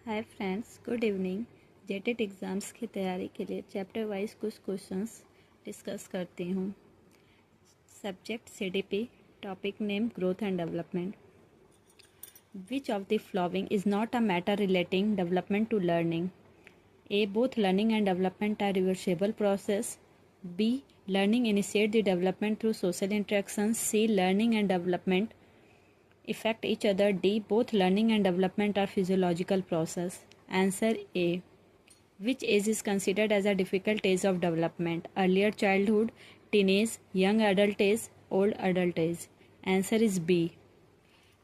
हाय friends, good evening. JTET exams की तैयारी के लिए चैप्टर वाइज कुछ क्वेश्चंस डिस्कस करती हूँ। Subject CDP, topic name growth and development. Which of the following is not a matter relating development to learning? A, both learning and development are reversible process. B, learning initiate the development through social interactions. C, learning and development affect each other. D, both learning and development are physiological process. Answer A. Which age is considered as a difficult age of development? Earlier childhood, teenage, young adult age, old adult age. Answer is B.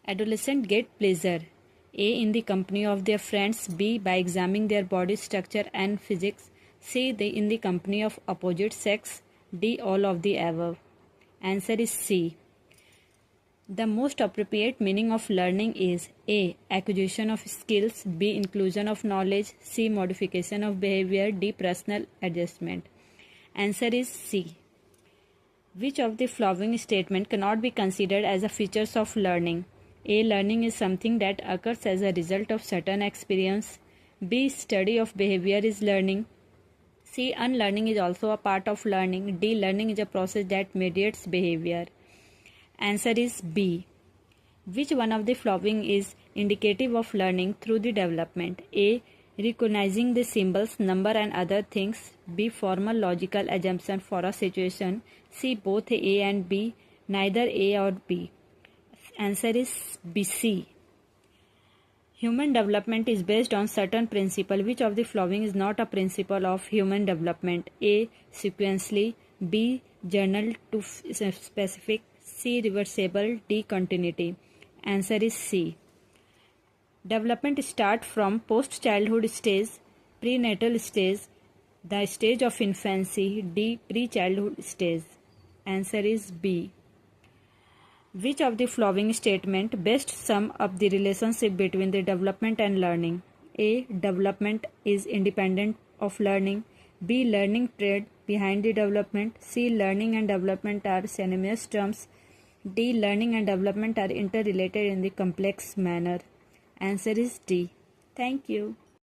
Adolescents get pleasure. A, in the company of their friends. B, by examining their body structure and physics. C, in the company of opposite sex. D, all of the above. Answer is C. The most appropriate meaning of learning is A, acquisition of skills. B, inclusion of knowledge. C, modification of behavior. D, personal adjustment. Answer is C. Which of the following statement cannot be considered as a features of learning? A, learning is something that occurs as a result of certain experience. B, study of behavior is learning. C, unlearning is also a part of learning. D, learning is a process that mediates behavior. Answer is B. Which one of the following is indicative of learning through the development? A, recognizing the symbols, number and other things. B, formal logical assumption for a situation. C, both A and B, neither A or B. Answer is B, C. Human development is based on certain principle. Which of the following is not a principle of human development? A, sequentially. B, journal to specific. C, reversible. D, continuity. Answer is C. Development starts from post-childhood stage, prenatal stage, the stage of infancy. D, pre-childhood stage. Answer is B. Which of the following statement best sum up the relationship between the development and learning? A, development is independent of learning. B, learning trade behind the development. C, learning and development are synonymous terms. D, learning and development are interrelated in the complex manner. Answer is D. Thank you.